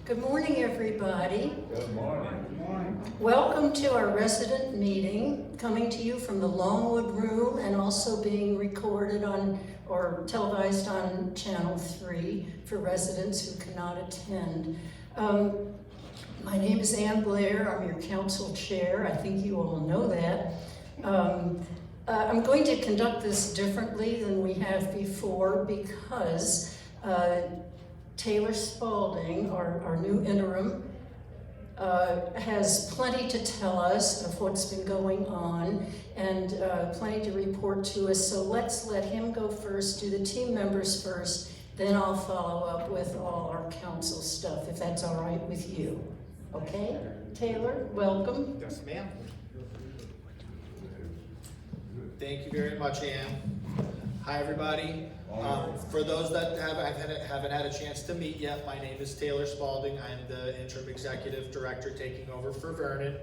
Good morning, everybody. Good morning. Good morning. Welcome to our resident meeting, coming to you from the Longwood Room and also being recorded on or televised on Channel 3 for residents who cannot attend. My name is Ann Blair. I'm your council chair. I think you all know that. I'm going to conduct this differently than we have before because Taylor Spalding, our new interim, has plenty to tell us of what's been going on and plenty to report to us. So let's let him go first, do the team members first, then I'll follow up with all our council stuff, if that's all right with you. Okay? Taylor, welcome. Yes, ma'am. Thank you very much, Ann. Hi, everybody. For those that haven't had a chance to meet yet, my name is Taylor Spalding. I'm the interim executive director taking over for Vernon.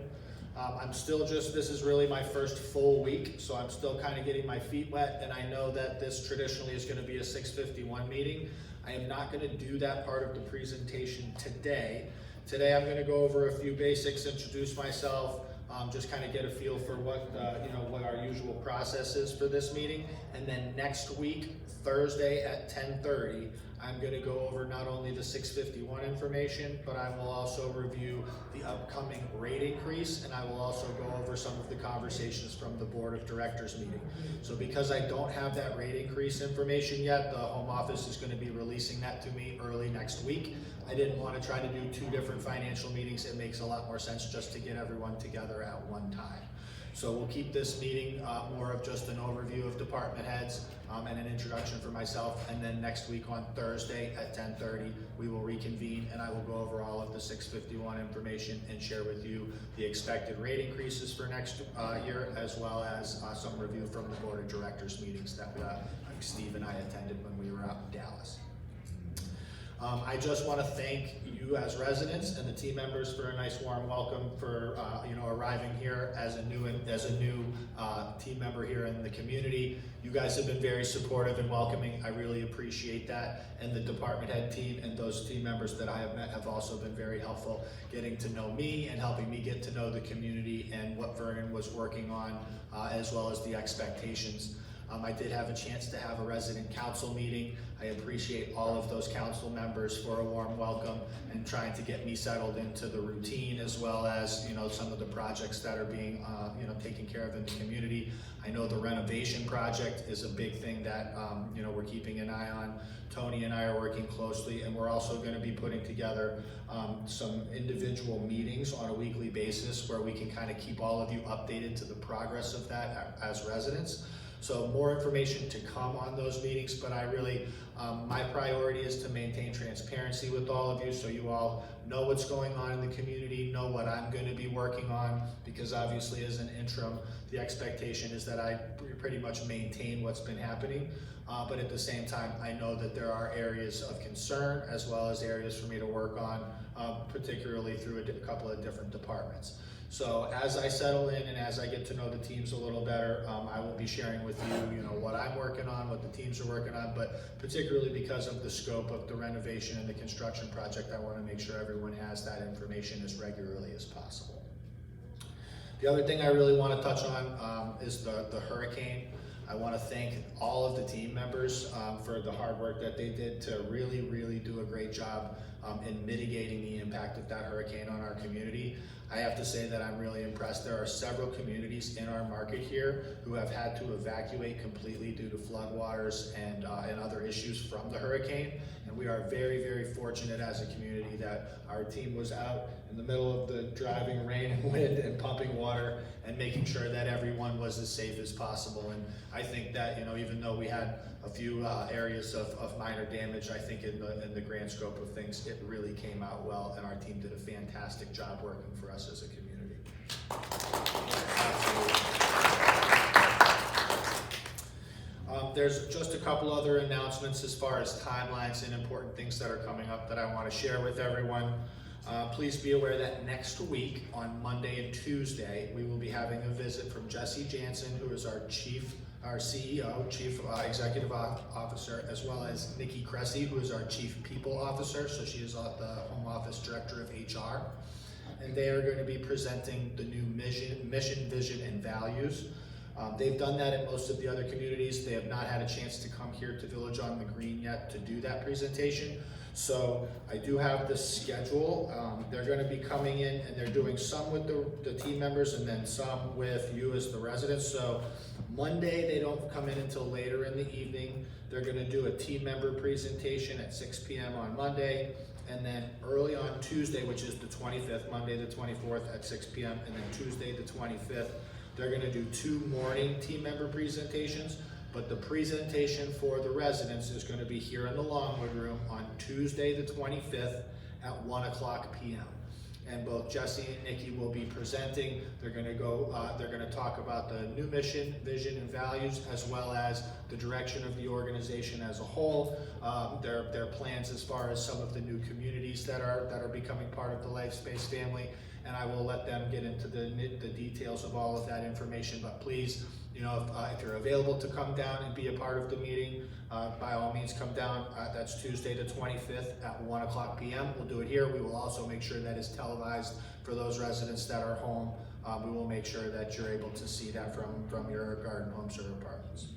I'm still this is really my first full week, so I'm still kind of getting my feet wet, and I know that this traditionally is going to be a 6:51 meeting. I am not going to do that part of the presentation today. Today I'm going to go over a few basics, introduce myself, just kind of get a feel for what what our usual process is for this meeting, and then next week, Thursday at 10:30, I'm going to go over not only the 651 information, but I will also review the upcoming rate increase, and I will also go over some of the conversations from the Board of Directors meeting. So because I don't have that rate increase information yet, the Home Office is going to be releasing that to me early next week. I didn't want to try to do two different financial meetings. It makes a lot more sense just to get everyone together at one time. So we'll keep this meeting more of just an overview of department heads and an introduction for myself, and then next week on Thursday at 10:30 we will reconvene and I will go over all of the 651 information and share with you the expected rate increases for next year, as well as some review from the Board of Directors meetings that Steve and I attended when we were out in Dallas. I just want to thank you as residents and the team members for a nice warm welcome for arriving here as a new team member here in the community. You guys have been very supportive and welcoming. I really appreciate that, and the department head team and those team members that I have met have also been very helpful, getting to know me and helping me get to know the community and what Vernon was working on, as well as the expectations. I did have a chance to have a resident council meeting. I appreciate all of those council members for a warm welcome and trying to get me settled into the routine, as well as some of the projects that are being taken care of in the community. I know the renovation project is a big thing that we're keeping an eye on. Tony and I are working closely, and we're also going to be putting together some individual meetings on a weekly basis where we can kind of keep all of you updated to the progress of that as residents. So more information to come on those meetings, but I really, my priority is to maintain transparency with all of you, so you all know what's going on in the community, know what I'm going to be working on, because obviously as an interim, the expectation is that I pretty much maintain what's been happening, but at the same time, I know that there are areas of concern as well as areas for me to work on, particularly through a couple of different departments. So as I settle in and as I get to know the teams a little better, I will be sharing with you, what I'm working on, what the teams are working on, but particularly because of the scope of the renovation and the construction project, I want to make sure everyone has that information as regularly as possible. The other thing I really want to touch on is the hurricane. I want to thank all of the team members for the hard work that they did to really do a great job in mitigating the impact of that hurricane on our community. I have to say that I'm really impressed. There are several communities in our market here who have had to evacuate completely due to floodwaters and other issues from the hurricane. And we are very fortunate as a community that our team was out in the middle of the driving rain and wind and pumping water and making sure that everyone was as safe as possible. And I think that, even though we had a few areas of minor damage, I think in the grand scope of things, it really came out well, and our team did a fantastic job working for us as a community. There's just a couple other announcements as far as timelines and important things that are coming up that I want to share with everyone. Please be aware that next week on Monday and Tuesday, we will be having a visit from Jesse Jansen, who is our Chief our CEO, Chief Executive Officer, as well as Nikki Cressy, who is our Chief People Officer. So she is the Home Office Director of HR. And they are going to be presenting the new mission, vision, and values. They've done that in most of the other communities. They have not had a chance to come here to Village on the Green yet to do that presentation. So I do have the schedule. They're going to be coming in and they're doing some with the team members and then some with you as the residents. So Monday, they don't come in until later in the evening. They're going to do a team member presentation at 6 p.m. on Monday. And then early on Tuesday, which is the 25th, Monday the 24th at 6 p.m. and then Tuesday the 25th, they're going to do 2 morning team member presentations. But the presentation for the residents is going to be here in the Longwood Room on Tuesday the 25th at 1 o'clock p.m. And both Jesse and Nikki will be presenting. They're going to talk about the new mission, vision, and values, as well as the direction of the organization as a whole, their plans as far as some of the new communities that are becoming part of the Lifespace family. And I will let them get into the details of all of that information. But please, if you're available to come down and be a part of the meeting, by all means come down. That's Tuesday the 25th at 1 o'clock p.m. We'll do it here. We will also make sure that it's televised for those residents that are home. We will make sure that you're able to see that from your garden homes or apartments.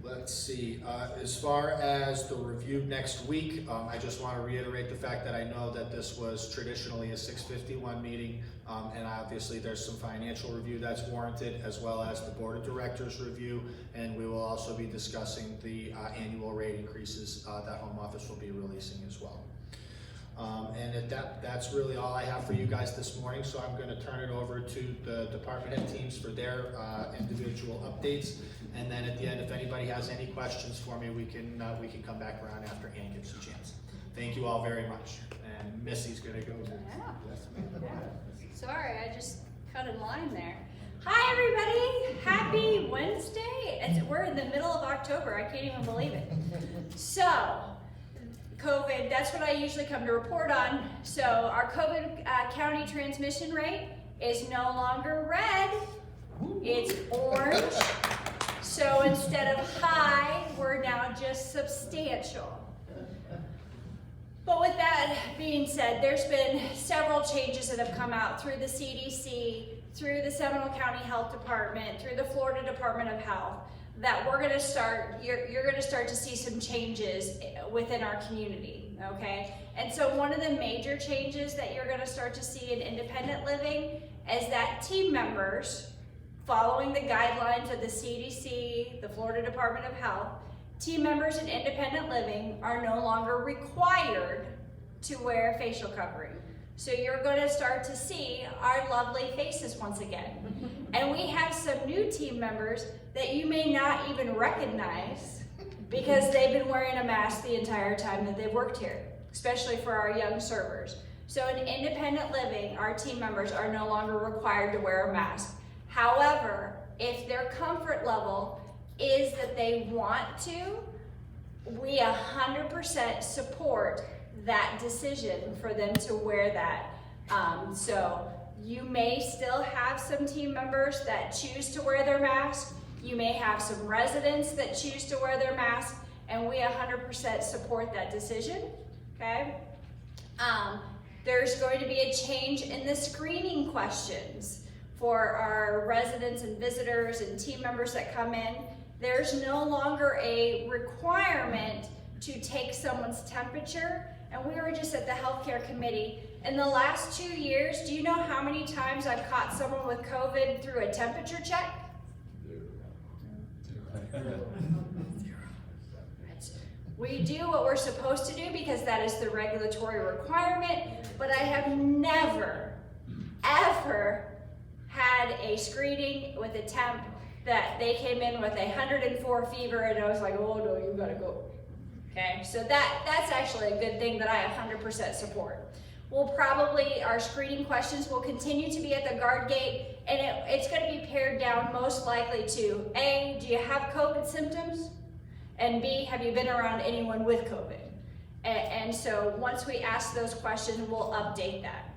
Let's see, as far as the review next week, I just want to reiterate the fact that I know that this was traditionally a 6:51 meeting, and obviously there's some financial review that's warranted, as well as the Board of Directors review, and we will also be discussing the annual rate increases that Home Office will be releasing as well. And that's really all I have for you guys this morning, so I'm going to turn it over to the department head teams for their individual updates, and then at the end, if anybody has any questions for me, we can come back around after Ann gives a chance. Thank you all very much, and Missy's going to go. Yeah. Sorry, I just cut in line there. Hi everybody, happy Wednesday. We're in the middle of October, I can't even believe it. So, COVID, that's what I usually come to report on. So our COVID county transmission rate is no longer red, it's orange. So instead of high, we're now just substantial. But with that being said, there's been several changes that have come out through the CDC, through the Seminole County Health Department, through the Florida Department of Health, that we're going to start, you're going to start to see some changes within our community, okay? And so one of the major changes that you're going to start to see in independent living is that team members, following the guidelines of the CDC, the Florida Department of Health, team members in independent living are no longer required to wear facial covering. So you're going to start to see our lovely faces once again. And we have some new team members that you may not even recognize because they've been wearing a mask the entire time that they've worked here, especially for our young servers. So in independent living, our team members are no longer required to wear a mask. However, if their comfort level is that they want to, we 100% support that decision for them to wear that. So you may still have some team members that choose to wear their mask. You may have some residents that choose to wear their mask, and we 100% support that decision, okay? There's going to be a change in the screening questions for our residents and visitors and team members that come in. There's no longer a requirement to take someone's temperature. And we were just at the healthcare committee. In the last 2 years, do you know how many times I've caught someone with COVID through a temperature check? We do what we're supposed to do because that is the regulatory requirement, but I have never, ever had a screening with a temp that they came in with 104 fever and I was like, oh no, you gotta go. Okay, so that's actually a good thing that I 100% support. Our screening questions will continue to be at the guard gate, and it's going to be pared down most likely to A, do you have COVID symptoms? And B, have you been around anyone with COVID? And so once we ask those questions, we'll update that.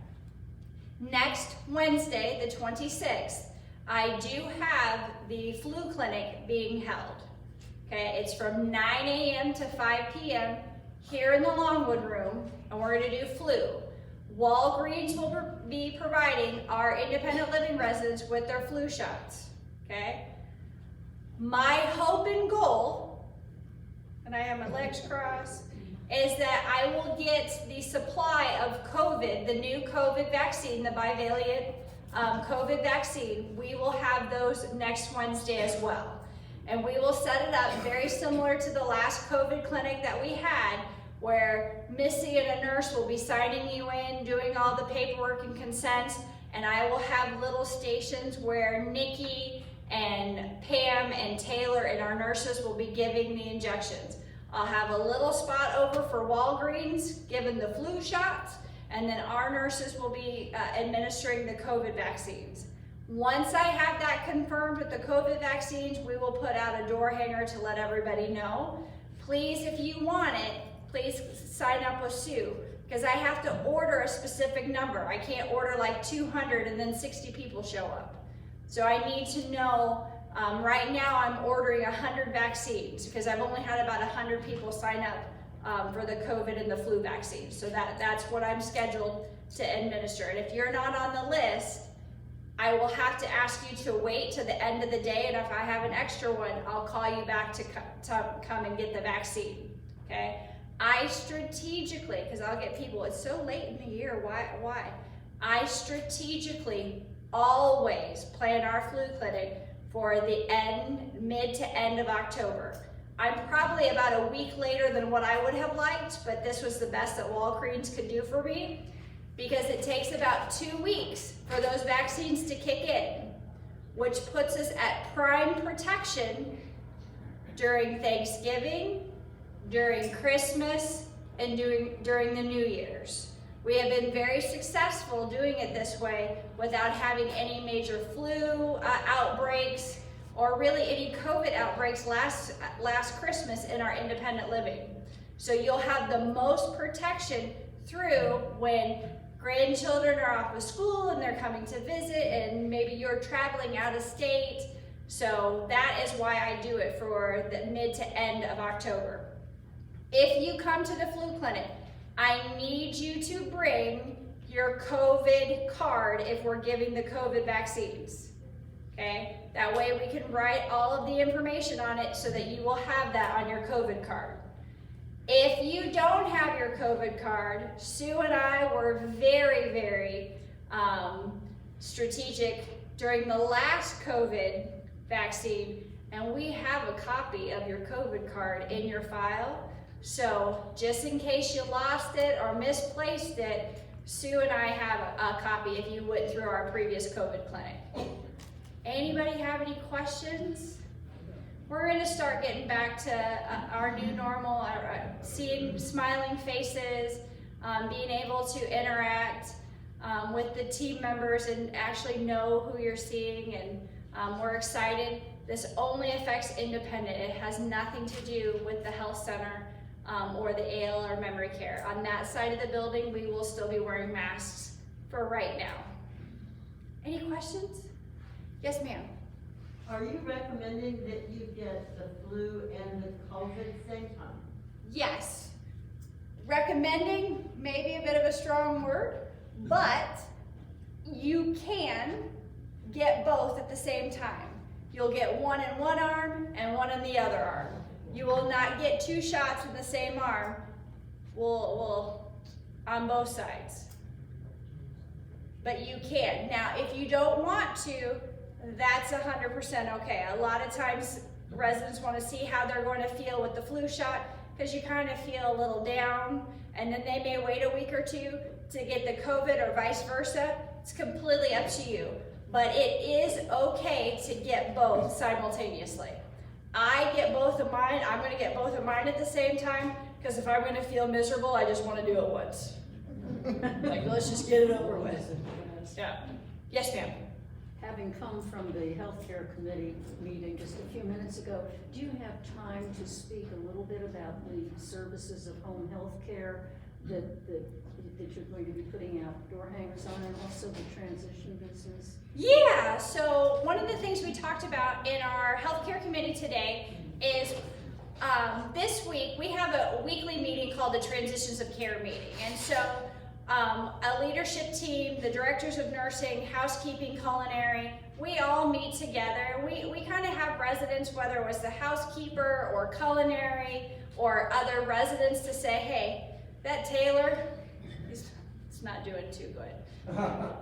Next Wednesday, the 26th, I do have the flu clinic being held. Okay, it's from 9 a.m. to 5 p.m. here in the Longwood room, and we're gonna do flu. Walgreens will be providing our independent living residents with their flu shots, okay? My hope and goal, and I have my legs crossed, is that I will get the supply of COVID, the new COVID vaccine, the bivalent COVID vaccine. We will have those next Wednesday as well. And we will set it up very similar to the last COVID clinic that we had, where Missy and a nurse will be signing you in, doing all the paperwork and consents, and I will have little stations where Nikki and Pam and Taylor and our nurses will be giving the injections. I'll have a little spot over for Walgreens giving the flu shots, and then our nurses will be administering the COVID vaccines. Once I have that confirmed with the COVID vaccines, we will put out a door hanger to let everybody know. Please, if you want it, please sign up with Sue, because I have to order a specific number. I can't order like 200 and then 60 people show up. So I need to know, right now I'm ordering 100 vaccines, because I've only had about 100 people sign up for the COVID and the flu vaccine. So that's what I'm scheduled to administer. And if you're not on the list, I will have to ask you to wait to the end of the day, and if I have an extra one, I'll call you back to come and get the vaccine, okay? I strategically, because I'll get people, it's so late in the year, why? I strategically always plan our flu clinic for the mid to end of October. I'm probably about a week later than what I would have liked, but this was the best that Walgreens could do for me, because it takes about 2 weeks for those vaccines to kick in, which puts us at prime protection during Thanksgiving, during Christmas, and during the New Year's. We have been very successful doing it this way without having any major flu outbreaks or really any COVID outbreaks last Christmas in our independent living. So you'll have the most protection through when grandchildren are off of school and they're coming to visit, and maybe you're traveling out of state. So that is why I do it for the mid to end of October. If you come to the flu clinic, I need you to bring your COVID card if we're giving the COVID vaccines, okay? That way we can write all of the information on it so that you will have that on your COVID card. If you don't have your COVID card, Sue and I were very, very strategic during the last COVID vaccine, and we have a copy of your COVID card in your file. So just in case you lost it or misplaced it, Sue and I have a copy if you went through our previous COVID clinic. Anybody have any questions? We're gonna start getting back to our new normal, seeing smiling faces, being able to interact with the team members and actually know who you're seeing, and we're excited. This only affects independent. It has nothing to do with the health center or the AL or memory care. On that side of the building, we will still be wearing masks for right now. Any questions? Yes, ma'am. Are you recommending that you get the flu and the COVID at the same time? Yes. Recommending, maybe a bit of a strong word, but you can get both at the same time. You'll get one in one arm and one in the other arm. You will not get 2 shots in the same arm. We'll on both sides. But you can. Now, if you don't want to, that's 100% okay. A lot of times residents want to see how they're going to feel with the flu shot, because you kind of feel a little down, and then they may wait a week or two to get the COVID or vice versa. It's completely up to you. But it is okay to get both simultaneously. I get both of mine. I'm going to get both of mine at the same time, because if I'm going to feel miserable, I just want to do it once. Like, let's just get it over with. Yeah. Yes, ma'am. Having come from the healthcare committee meeting just a few minutes ago, do you have time to speak a little bit about the services of home health care that you're going to be putting out door hangers on, and also the transition business? Yeah, so one of the things we talked about in our healthcare committee today is this week we have a weekly meeting called the Transitions of Care meeting. And so a leadership team, the directors of nursing, housekeeping, culinary, we all meet together. We kind of have residents, whether it was the housekeeper or culinary or other residents, to say, hey, that Taylor, he's not doing too good.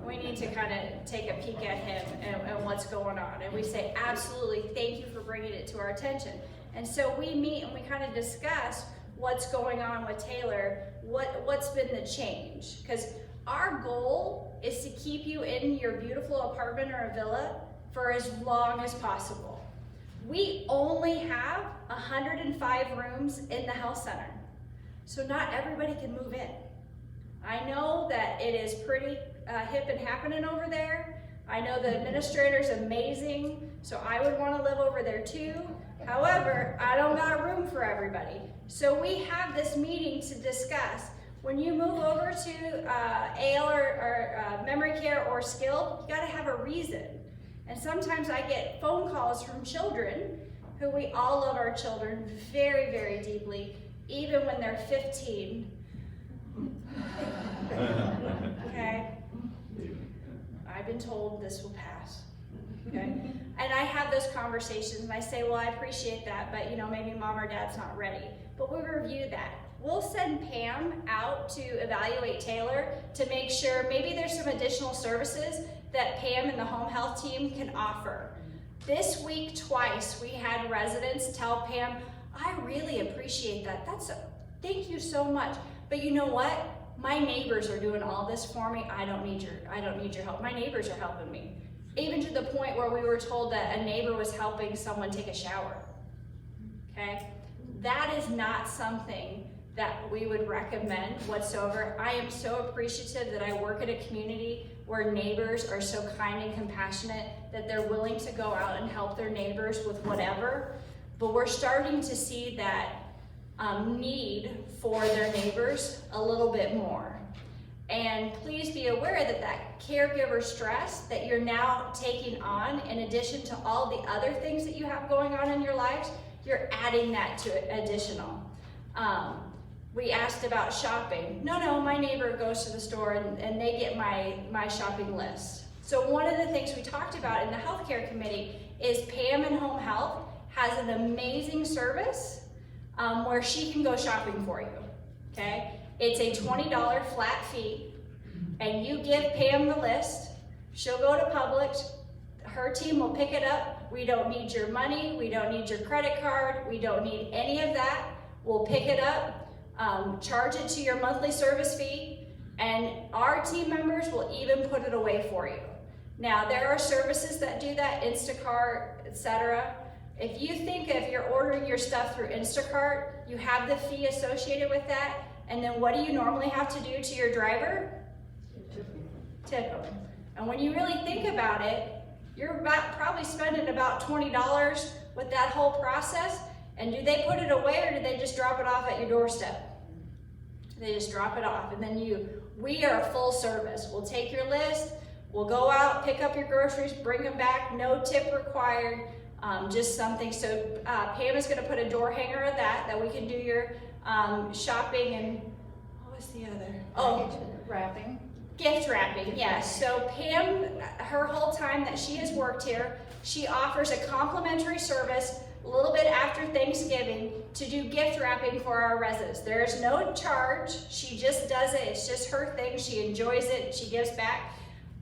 We need to kind of take a peek at him and what's going on. And we say, absolutely, thank you for bringing it to our attention. And so we meet and we kind of discuss what's going on with Taylor, what's been the change. Because our goal is to keep you in your beautiful apartment or a villa for as long as possible. We only have 105 rooms in the health center, so not everybody can move in. I know that it is pretty hip and happening over there. I know the administrator's amazing, so I would want to live over there too. However, I don't got room for everybody. So we have this meeting to discuss. When you move over to AL or memory care or skilled, you got to have a reason. And sometimes I get phone calls from children, who we all love our children very, very deeply, even when they're 15. Okay? I've been told this will pass. Okay? And I have those conversations and I say, well, I appreciate that, but maybe mom or dad's not ready. But we review that. We'll send Pam out to evaluate Taylor to make sure maybe there's some additional services that Pam and the home health team can offer. This week, twice, we had residents tell Pam, I really appreciate that. Thank you so much. But you know what? My neighbors are doing all this for me. I don't need your help. My neighbors are helping me. Even to the point where we were told that a neighbor was helping someone take a shower. Okay? That is not something that we would recommend whatsoever. I am so appreciative that I work in a community where neighbors are so kind and compassionate that they're willing to go out and help their neighbors with whatever. But we're starting to see that need for their neighbors a little bit more. And please be aware that caregiver stress that you're now taking on, in addition to all the other things that you have going on in your lives, you're adding that to it additional. We asked about shopping. No, my neighbor goes to the store and they get my shopping list. So one of the things we talked about in the healthcare committee is Pam in Home Health has an amazing service where she can go shopping for you, okay? It's a $20 flat fee, and you give Pam the list. She'll go to Publix. Her team will pick it up. We don't need your money. We don't need your credit card. We don't need any of that. We'll pick it up, charge it to your monthly service fee, and our team members will even put it away for you. Now, there are services that do that, Instacart, etc. If you think if you're ordering your stuff through Instacart, you have the fee associated with that, and then what do you normally have to do to your driver? Tip them. And when you really think about it, you're probably spending about $20 with that whole process. And do they put it away, or do they just drop it off at your doorstep? They just drop it off, and then we are a full service. We'll take your list, we'll go out, pick up your groceries, bring them back, no tip required, just something. So Pam is gonna put a door hanger of that we can do your shopping, and what was the other? Oh, Wrapping. gift wrapping, yes. So Pam, her whole time that she has worked here, she offers a complimentary service a little bit after Thanksgiving to do gift wrapping for our residents. There is no charge. She just does it. It's just her thing. She enjoys it. She gives back.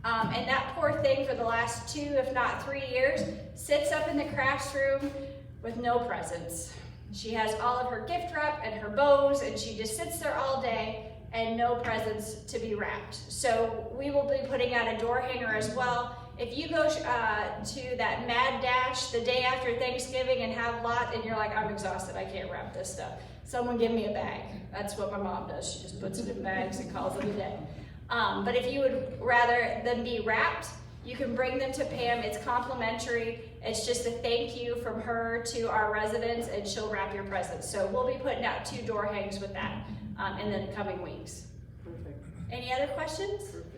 And that poor thing for the last 2, if not 3 years, sits up in the crafts room with no presents. She has all of her gift wrap and her bows, and she just sits there all day and no presents to be wrapped. So we will be putting out a door hanger as well. If you go to that mad dash the day after Thanksgiving and have lot, and you're like, I'm exhausted, I can't wrap this stuff, someone give me a bag. That's what my mom does. She just puts it in bags and calls it a day. But if you would rather them be wrapped, you can bring them to Pam. It's complimentary. It's just a thank you from her to our residents, and she'll wrap your presents. So we'll be putting out 2 door hangs with that. in the coming weeks. Perfect, Any other questions? perfect.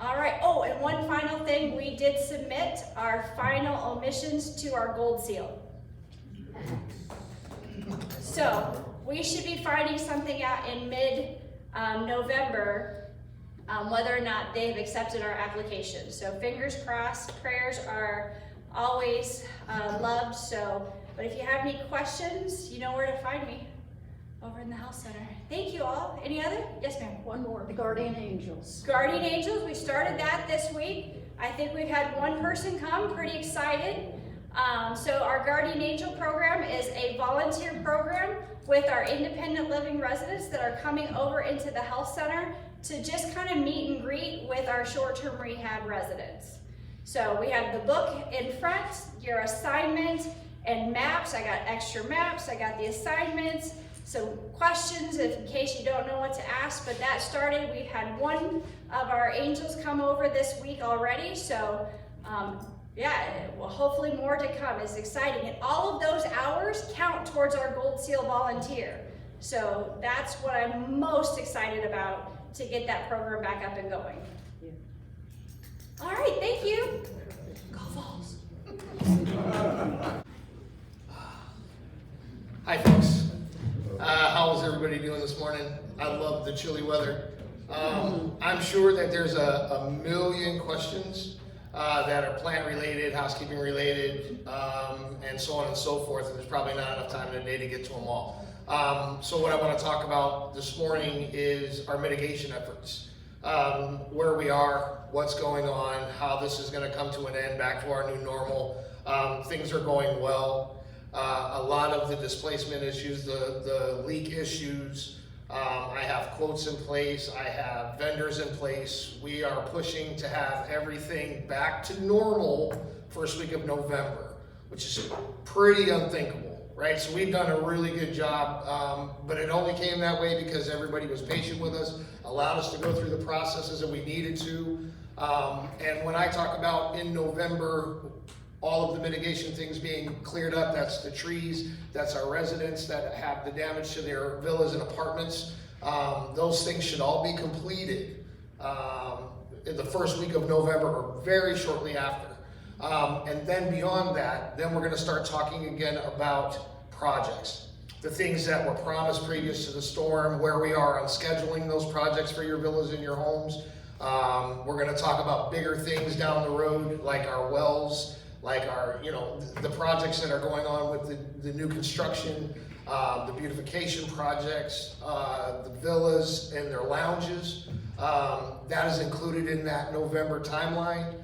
All right, oh, and one final thing, we did submit our final omissions to our gold seal. So, we should be finding something out in mid-November, whether or not they've accepted our application. So fingers crossed, prayers are always loved, so, but if you have any questions, you know where to find me, over in the Health Center. Thank you all. Any other? Yes, ma'am. One more, the guardian angels. Guardian Angels, we started that this week. I think we've had one person come, pretty excited. So our Guardian Angel program is a volunteer program with our independent living residents that are coming over into the health center to just kind of meet and greet with our short-term rehab residents. So we have the book in front, your assignment and maps. I got extra maps, I got the assignments, some questions in case you don't know what to ask, but that started. We've had one of our angels come over this week already, so yeah, well, hopefully more to come. It's exciting, and all of those hours count towards our Gold Seal volunteer. So that's what I'm most excited about, to get that program back up and going. Yeah. All right, thank you. Go Vols. Hi folks, how is everybody doing this morning? I love the chilly weather. I'm sure that there's a million questions that are plant related, housekeeping related, and so on and so forth, and there's probably not enough time in the day to get to them all. So what I want to talk about this morning is our mitigation efforts. Where we are, what's going on, how this is going to come to an end, back to our new normal. Things are going well. A lot of the displacement issues, the leak issues, I have quotes in place, I have vendors in place. We are pushing to have everything back to normal first week of November, which is pretty unthinkable, right? So we've done a really good job, but it only came that way because everybody was patient with us, allowed us to go through the processes that we needed to. And when I talk about in November, all of the mitigation things being cleared up, that's the trees, that's our residents that have the damage to their villas and apartments. Those things should all be completed in the first week of November or very shortly after. And then beyond that, then we're gonna start talking again about projects. The things that were promised previous to the storm, where we are on scheduling those projects for your villas and your homes. We're gonna talk about bigger things down the road, like our wells, like our, the projects that are going on with the new construction, the beautification projects, the villas and their lounges. That is included in that November timeline.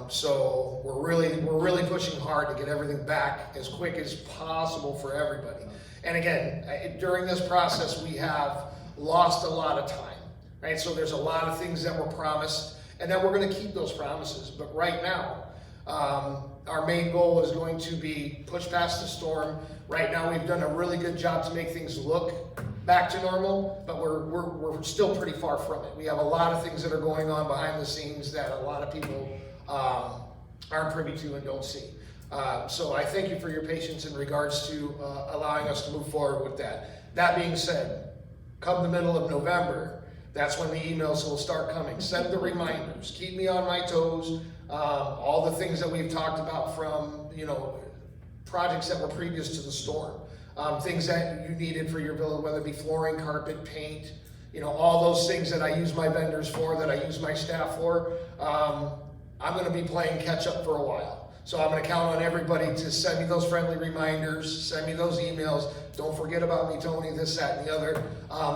So we're really pushing hard to get everything back as quick as possible for everybody. And again, during this process, we have lost a lot of time, right? So there's a lot of things that were promised, and that we're gonna keep those promises. But right now, our main goal is going to be push past the storm. Right now, we've done a really good job to make things look back to normal, but we're still pretty far from it. We have a lot of things that are going on behind the scenes that a lot of people aren't privy to and don't see. So I thank you for your patience in regards to allowing us to move forward with that. That being said, come the middle of November, that's when the emails will start coming. Send the reminders, keep me on my toes. All the things that we've talked about from, projects that were previous to the storm. Things that you needed for your villa, whether it be flooring, carpet, paint, all those things that I use my vendors for, that I use my staff for. I'm gonna be playing catch up for a while. So I'm gonna count on everybody to send me those friendly reminders, send me those emails. Don't forget about me, Tony, this, that, and the other,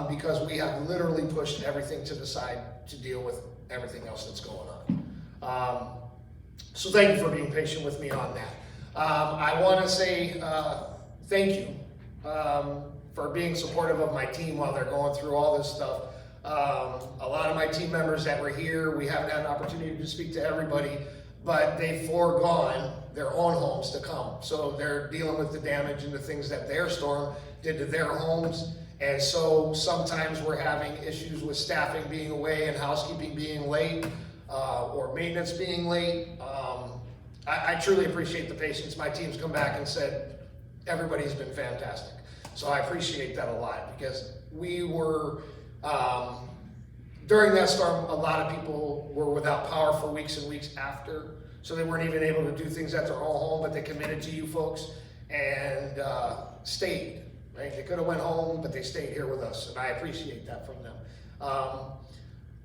because we have literally pushed everything to the side to deal with everything else that's going on. So thank you for being patient with me on that. I wanna say thank you for being supportive of my team while they're going through all this stuff. A lot of my team members that were here, we haven't had an opportunity to speak to everybody, but they've foregone their own homes to come. So they're dealing with the damage and the things that their storm did to their homes. And so sometimes we're having issues with staffing being away and housekeeping being late, or maintenance being late. I truly appreciate the patience. My team's come back and said, everybody's been fantastic. So I appreciate that a lot, because we were, during that storm, a lot of people were without power for weeks and weeks after, so they weren't even able to do things at their own home, but they committed to you folks and stayed, right? They could have went home, but they stayed here with us, and I appreciate that from them.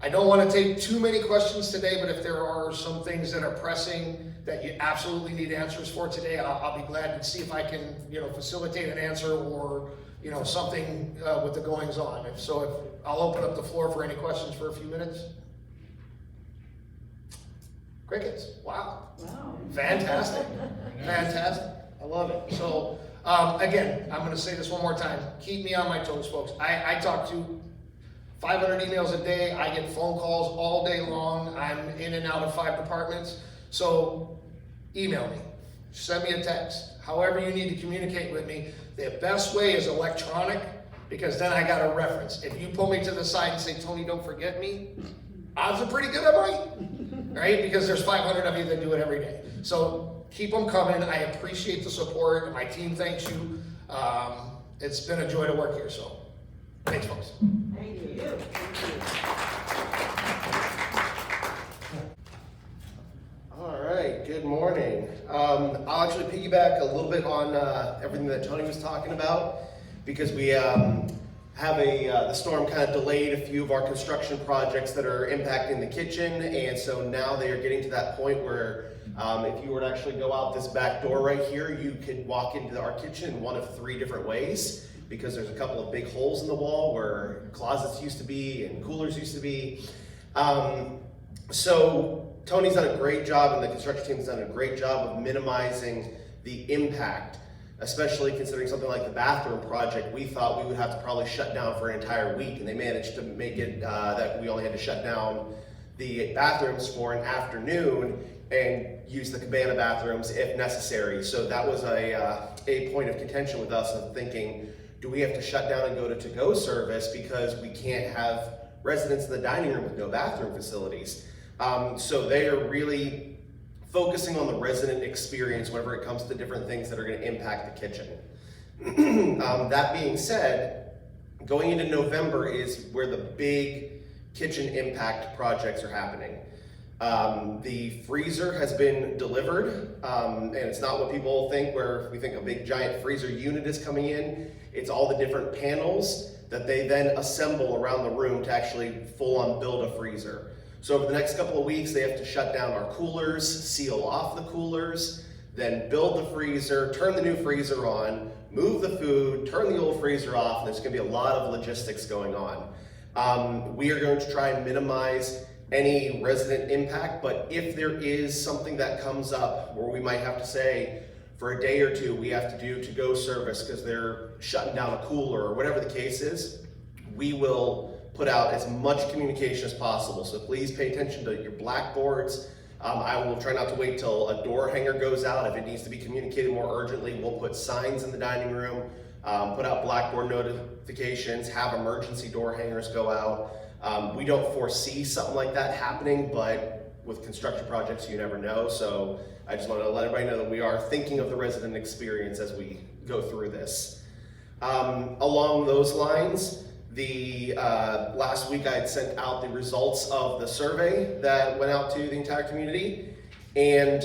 I don't want to take too many questions today, but if there are some things that are pressing that you absolutely need answers for today, I'll be glad to see if I can, facilitate an answer or, something with the goings on. If I'll open up the floor for any questions for a few minutes. Crickets. Wow. Wow. Fantastic. Fantastic. I love it. So, again, I'm going to say this one more time. Keep me on my toes, folks. I talk to 500 emails a day. I get phone calls all day long. I'm in and out of 5 departments. So email me, send me a text, however you need to communicate with me. The best way is electronic, because then I got a reference. If you pull me to the side and say, Tony, don't forget me, odds are pretty good I might, right? Because there's 500 of you that do it every day. So keep them coming. I appreciate the support, and my team thanks you. It's been a joy to work here, so thanks, folks. Thank you. All right, good morning. I'll actually piggyback a little bit on everything that Tony was talking about, because we have the storm kind of delayed a few of our construction projects that are impacting the kitchen, and so now they are getting to that point where if you were to actually go out this back door right here, you could walk into our kitchen in one of 3 different ways, because there's a couple of big holes in the wall where closets used to be and coolers used to be. So Tony's done a great job, and the construction team's done a great job of minimizing the impact, especially considering something like the bathroom project. We thought we would have to probably shut down for an entire week, and they managed to make it that we only had to shut down the bathrooms for an afternoon and use the cabana bathrooms if necessary. So that was a point of contention with us of thinking, do we have to shut down and go to to-go service because we can't have residents in the dining room with no bathroom facilities? So they are really focusing on the resident experience whenever it comes to different things that are going to impact the kitchen. That being said, going into November is where the big kitchen impact projects are happening. The freezer has been delivered, and it's not what people think, where we think a big giant freezer unit is coming in. It's all the different panels that they then assemble around the room to actually full-on build a freezer. So over the next couple of weeks, they have to shut down our coolers, seal off the coolers, then build the freezer, turn the new freezer on, move the food, turn the old freezer off, and there's going to be a lot of logistics going on. We are going to try and minimize any resident impact, but if there is something that comes up where we might have to say, for a day or 2, we have to do to-go service because they're shutting down a cooler or whatever the case is, we will put out as much communication as possible. So please pay attention to your blackboards. I will try not to wait till a door hanger goes out. If it needs to be communicated more urgently, we'll put signs in the dining room, put out blackboard notifications, have emergency door hangers go out. We don't foresee something like that happening, but with construction projects, you never know. So I just want to let everybody know that we are thinking of the resident experience as we go through this. Along those lines, last week I had sent out the results of the survey that went out to the entire community, and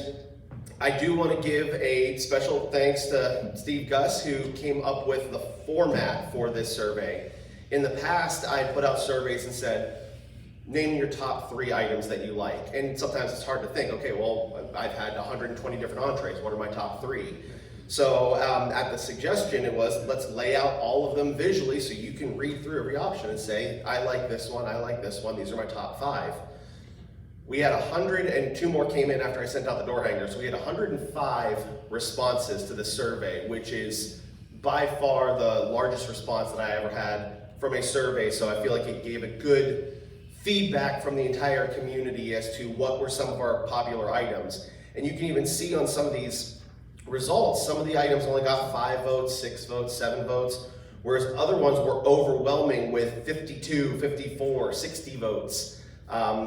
I do want to give a special thanks to Steve Gus, who came up with the format for this survey. In the past, I put out surveys and said, name your top 3 items that you like. And sometimes it's hard to think, okay, well, I've had 120 different entrees. What are my top 3? So at the suggestion, it was, let's lay out all of them visually so you can read through every option and say, I like this one, I like this one, these are my top 5. We had 100, and 2 more came in after I sent out the door hangers. So we had 105 responses to the survey, which is by far the largest response that I ever had from a survey. So I feel like it gave a good feedback from the entire community as to what were some of our popular items. And you can even see on some of these results, some of the items only got 5 votes, 6 votes, 7 votes, whereas other ones were overwhelming with 52, 54, 60 votes.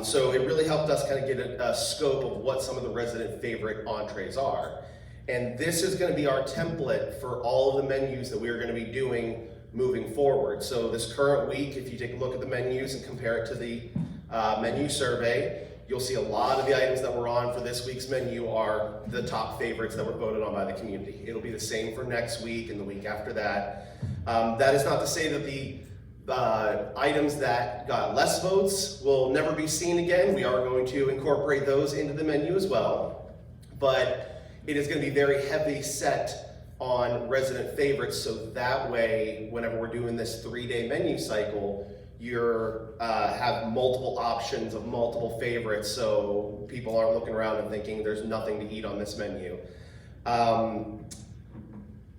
So it really helped us kind of get a scope of what some of the resident favorite entrees are. And this is gonna be our template for all of the menus that we are gonna be doing moving forward. So this current week, if you take a look at the menus and compare it to the menu survey, you'll see a lot of the items that were on for this week's menu are the top favorites that were voted on by the community. It'll be the same for next week and the week after that. That is not to say that the items that got less votes will never be seen again. We are going to incorporate those into the menu as well. But it is going to be very heavy set on resident favorites, so that way, whenever we're doing this 3-day menu cycle, you're have multiple options of multiple favorites, so people aren't looking around and thinking there's nothing to eat on this menu.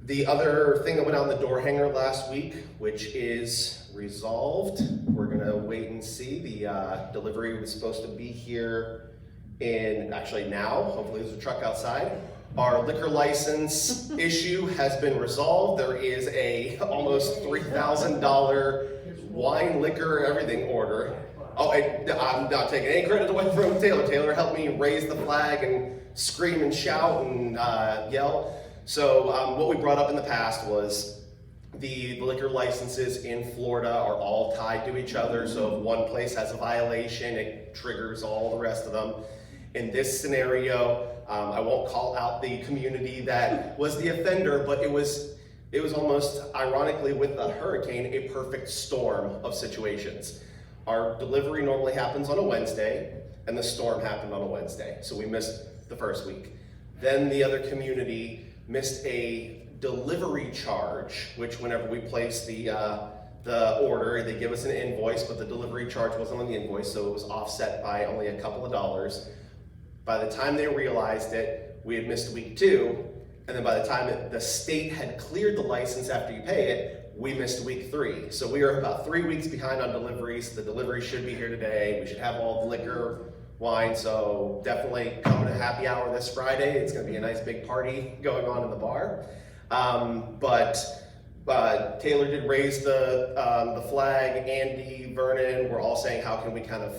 The other thing that went out in the door hanger last week, which is resolved, we're gonna wait and see. The delivery was supposed to be here actually now, hopefully there's a truck outside. Our liquor license issue has been resolved. There is a almost $3,000 wine, liquor, everything order. Oh, I'm not taking any credit away from Taylor. Taylor helped me raise the flag and scream and shout and yell. So what we brought up in the past was the liquor licenses in Florida are all tied to each other. So if one place has a violation, it triggers all the rest of them. In this scenario, I won't call out the community that was the offender, but it was almost ironically with the hurricane, a perfect storm of situations. Our delivery normally happens on a Wednesday, and the storm happened on a Wednesday, so we missed the first week. Then the other community missed a delivery charge, which whenever we place the order, they give us an invoice, but the delivery charge wasn't on the invoice, so it was offset by only a couple of dollars. By the time they realized it, we had missed week 2, and then by the time the state had cleared the license after you pay it, we missed week 3. So we are about 3 weeks behind on deliveries. The delivery should be here today. We should have all the liquor, wine, so definitely come to happy hour this Friday. It's gonna be a nice big party going on in the bar. But Taylor did raise the flag. Andy, Vernon, we're all saying how can we kind of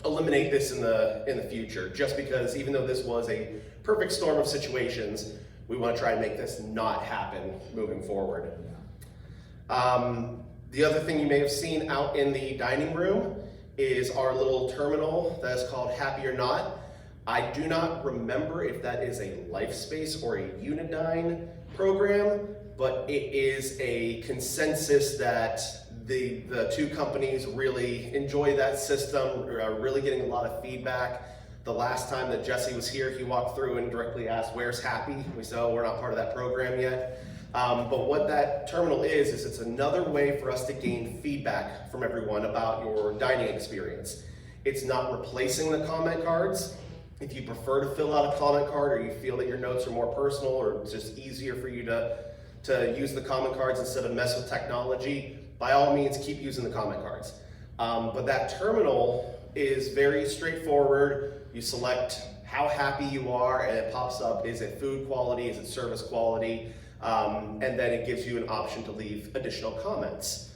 eliminate this in the future, just because even though this was a perfect storm of situations, we want to try and make this not happen moving forward. The other thing you may have seen out in the dining room is our little terminal that is called Happy or Not. I do not remember if that is a LifeSpace or a Unidine program, but it is a consensus that the two companies really enjoy that system, are really getting a lot of feedback. The last time that Jesse was here, he walked through and directly asked, "Where's Happy?" We said, "Oh, we're not part of that program yet." But what that terminal is it's another way for us to gain feedback from everyone about your dining experience. It's not replacing the comment cards. If you prefer to fill out a comment card, or you feel that your notes are more personal, or it's just easier for you to use the comment cards instead of mess with technology, by all means, keep using the comment cards. But that terminal is very straightforward. You select how happy you are, and it pops up, is it food quality, is it service quality, and then it gives you an option to leave additional comments.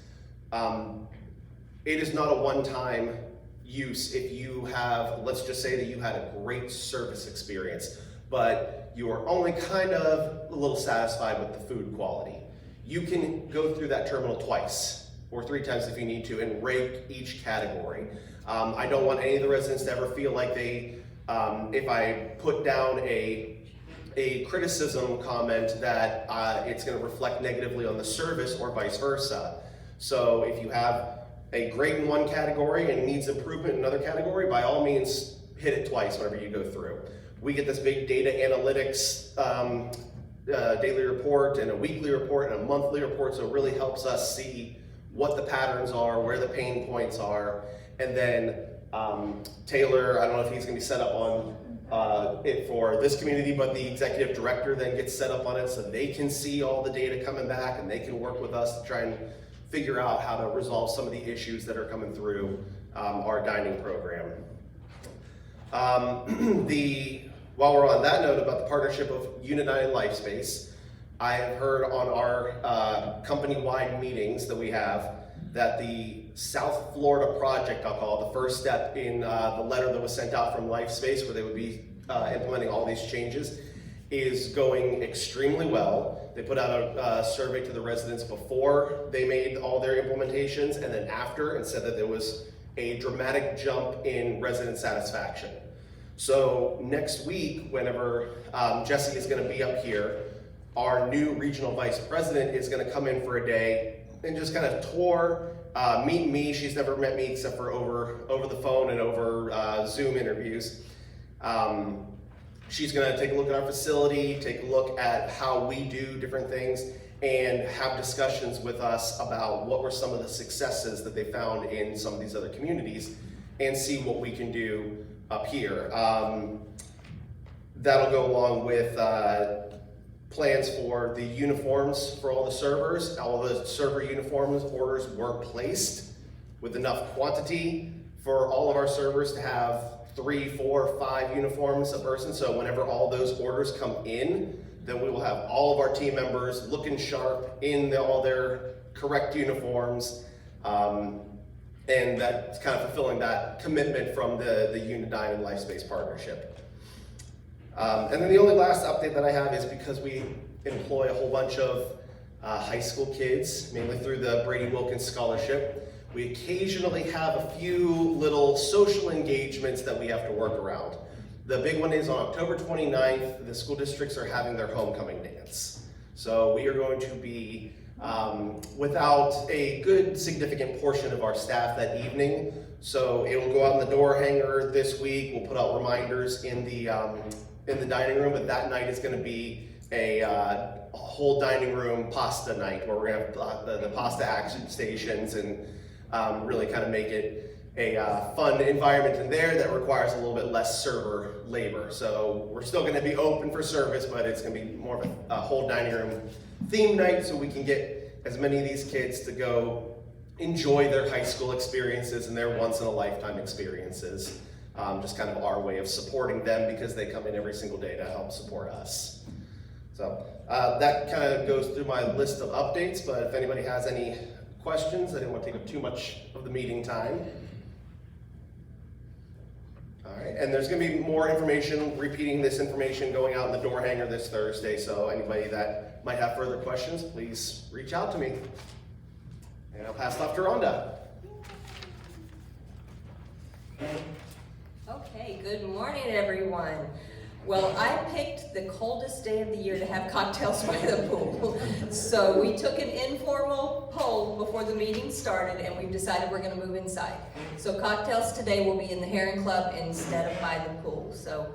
It is not a one-time use. If you have, let's just say that you had a great service experience, but you are only kind of a little satisfied with the food quality, you can go through that terminal twice or 3 times if you need to and rate each category. I don't want any of the residents to ever feel like they, if I put down a criticism comment, that it's going to reflect negatively on the service or vice versa. So if you have a great in one category and needs improvement in another category, by all means hit it twice whenever you go through. We get this big data analytics daily report and a weekly report and a monthly report, so it really helps us see what the patterns are, where the pain points are. And then Taylor, I don't know if he's going to be set up on it for this community, but the executive director then gets set up on it so they can see all the data coming back and they can work with us to try and figure out how to resolve some of the issues that are coming through our dining program. While we're on that note about the partnership of Unidine and LifeSpace, I have heard on our company-wide meetings that we have that the South Florida project, I'll call it, the first step in the letter that was sent out from LifeSpace, where they would be implementing all these changes, is going extremely well. They put out a survey to the residents before they made all their implementations and then after, and said that there was a dramatic jump in resident satisfaction. So next week, whenever Jesse is going to be up here, our new regional vice president is going to come in for a day and just kind of tour, meet me. She's never met me except for over the phone and over Zoom interviews. She's going to take a look at our facility, take a look at how we do different things, and have discussions with us about what were some of the successes that they found in some of these other communities, and see what we can do up here. That'll go along with plans for the uniforms for all the servers. All the server uniforms orders were placed with enough quantity for all of our servers to have 3, 4, 5 uniforms a person. So whenever all those orders come in, then we will have all of our team members looking sharp in all their correct uniforms. And that's kind of fulfilling that commitment from the Unidyne and LifeSpace partnership. And then the only last update that I have is because we employ a whole bunch of high school kids, mainly through the Brady Wilkins Scholarship. We occasionally have a few little social engagements that we have to work around. The big one is on October 29th, the school districts are having their homecoming dance. So we are going to be without a good significant portion of our staff that evening. So it will go out in the door hanger this week. We'll put out reminders in the dining room, but that night is going to be a whole dining room pasta night where we're going to have the pasta action stations and really kind of make it a fun environment in there that requires a little bit less server labor. So we're still going to be open for service, but it's going to be more of a whole dining room theme night so we can get as many of these kids to go enjoy their high school experiences and their once in a lifetime experiences. Just kind of our way of supporting them because they come in every single day to help support us. So that kind of goes through my list of updates, but if anybody has any questions, I didn't want to take up too much of the meeting time. All right, and there's going to be more information, repeating this information going out in the door hanger this Thursday, so anybody that might have further questions, please reach out to me. And I'll pass it off to Rhonda. Okay, good morning, everyone. Well, I picked the coldest day of the year to have cocktails by the pool. So we took an informal poll before the meeting started and we've decided we're gonna move inside. So cocktails today will be in the Heron Club instead of by the pool. So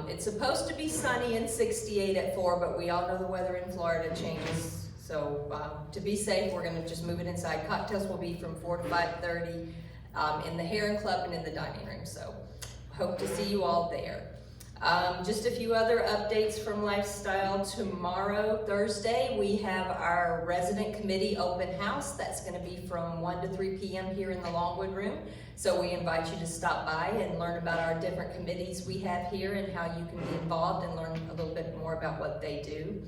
it's supposed to be sunny and 68 at 4, but we all know the weather in Florida changes. So to be safe, we're gonna just move it inside. Cocktails will be from 4 to 5:30 in the Heron Club and in the dining room. So hope to see you all there. Just a few other updates from Lifestyle. Tomorrow, Thursday, we have our resident committee open house. That's going to be from 1 to 3 p.m. here in the Longwood Room. So we invite you to stop by and learn about our different committees we have here and how you can be involved and learn a little bit more about what they do.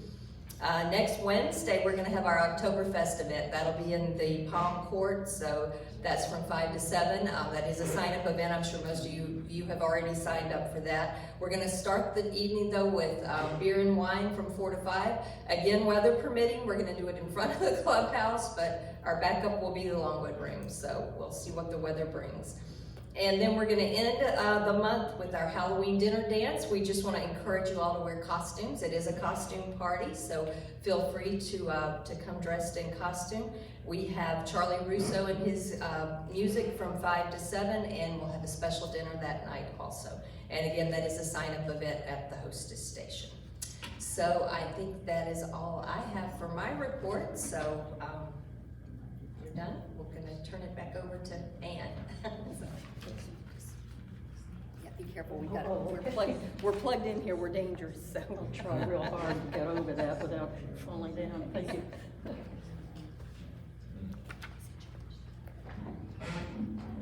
Next Wednesday, we're going to have our Oktoberfest event. That'll be in the Palm Court, so that's from 5 to 7. That is a sign-up event. I'm sure most of you have already signed up for that. We're going to start the evening, though, with beer and wine from 4 to 5. Again, weather permitting, we're going to do it in front of the clubhouse, but our backup will be the Longwood Room, so we'll see what the weather brings. And then we're going to end the month with our Halloween dinner dance. We just want to encourage you all to wear costumes. It is a costume party, so feel free to come dressed in costume. We have Charlie Russo and his music from 5 to 7, and we'll have a special dinner that night also. And again, that is a sign-up event at the hostess station. So I think that is all I have for my report. So you're done. We're going to turn it back over to Ann. So. Yeah, be careful. We're plugged in here. We're dangerous. So I'll try real hard to get over that without falling down. Thank you.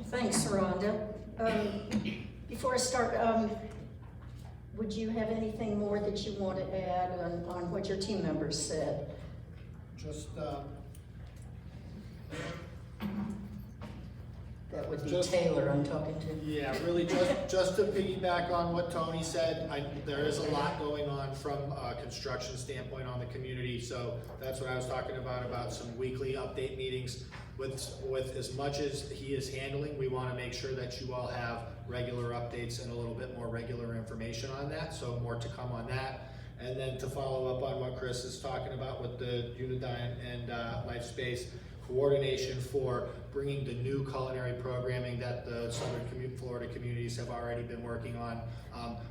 Thanks, Rhonda. Before I start, would you have anything more that you want to add on what your team members said? Just That would be Just- Taylor I'm talking to. Yeah, really just to piggyback on what Tony said, there is a lot going on from a construction standpoint on the community, so that's what I was talking about some weekly update meetings. With as much as he is handling, we wanna make sure that you all have regular updates and a little bit more regular information on that, so more to come on that. And then to follow up on what Chris is talking about with the Unidyne and LifeSpace, coordination for bringing the new culinary programming that the Southern Florida communities have already been working on.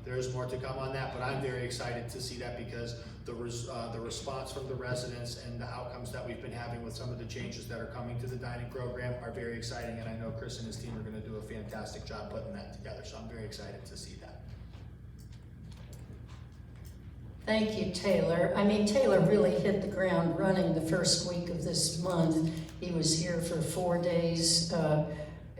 There's more to come on that, but I'm very excited to see that because the response from the residents and the outcomes that we've been having with some of the changes that are coming to the dining program are very exciting, and I know Chris and his team are gonna do a fantastic job putting that together, so I'm very excited to see that. Thank you, Taylor. I mean, Taylor really hit the ground running the first week of this month. He was here for 4 days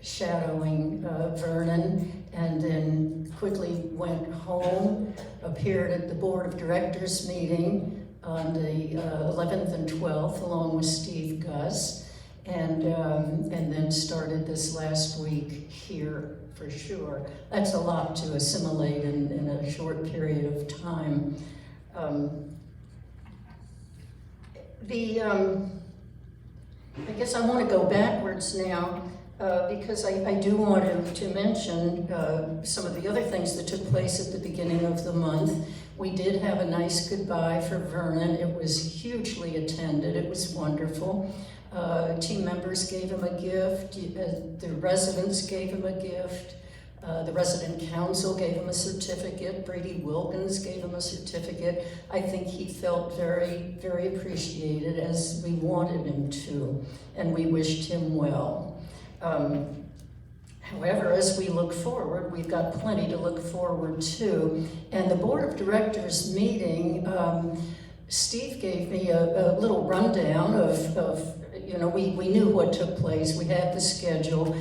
shadowing Vernon, and then quickly went home, appeared at the Board of Directors meeting on the 11th and 12th along with Steve Gus, and then started this last week here for sure. That's a lot to assimilate in a short period of time. I guess I want to go backwards now because I do want to mention some of the other things that took place at the beginning of the month. We did have a nice goodbye for Vernon. It was hugely attended. It was wonderful. Team members gave him a gift. The residents gave him a gift. The resident council gave him a certificate. Brady Wilkins gave him a certificate. I think he felt very, very appreciated, as we wanted him to, and we wished him well. However, as we look forward, we've got plenty to look forward to. And the Board of Directors meeting, Steve gave me a little rundown of you know, we knew what took place. We had the schedule.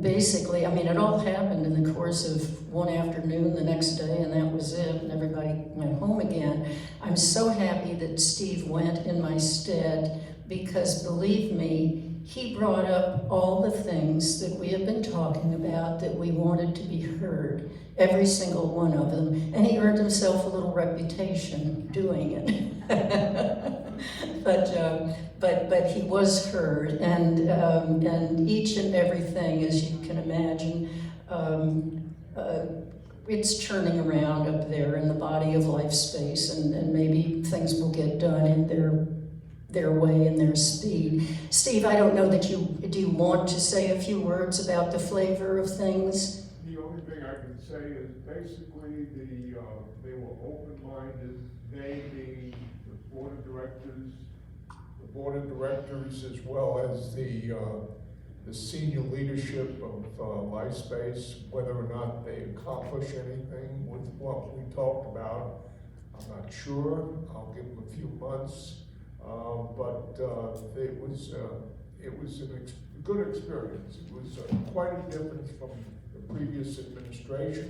Basically, I mean, it all happened in the course of one afternoon the next day, and that was it, and everybody went home again. I'm so happy that Steve went in my stead, because believe me, he brought up all the things that we have been talking about that we wanted to be heard, every single one of them, and he earned himself a little reputation doing it. But he was heard, and each and everything, as you can imagine, it's churning around up there in the body of LifeSpace, and maybe things will get done in their way and their speed. Steve, I don't know that do you want to say a few words about the flavor of things? The only thing I can say is basically they were open-minded, they being the board of directors as well as the senior leadership of LifeSpace, whether or not they accomplish anything with what we talked about, I'm not sure. I'll give them a few months. But it was a good experience. It was quite a difference from the previous administration,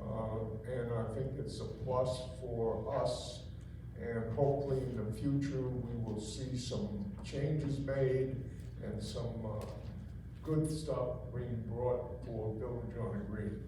and I think it's a plus for us, and hopefully in the future we will see some changes made and some good stuff being brought for Village on a Green.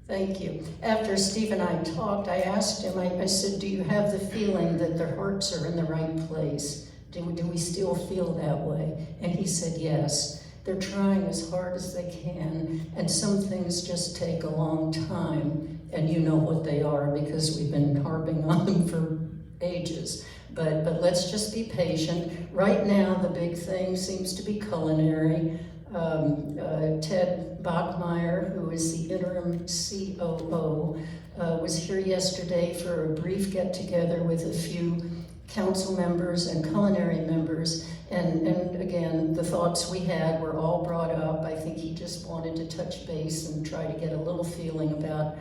Thank you. After Steve and I talked, I asked him, I said, do you have the feeling that their hearts are in the right place? Do we still feel that way? And he said, yes. They're trying as hard as they can, and some things just take a long time, and you know what they are because we've been harping on them for ages. But let's just be patient. Right now, the big thing seems to be culinary. Ted Bachmeyer, who is the interim COO, was here yesterday for a brief get-together with a few council members and culinary members, and again, the thoughts we had were all brought up. I think he just wanted to touch base and try to get a little feeling about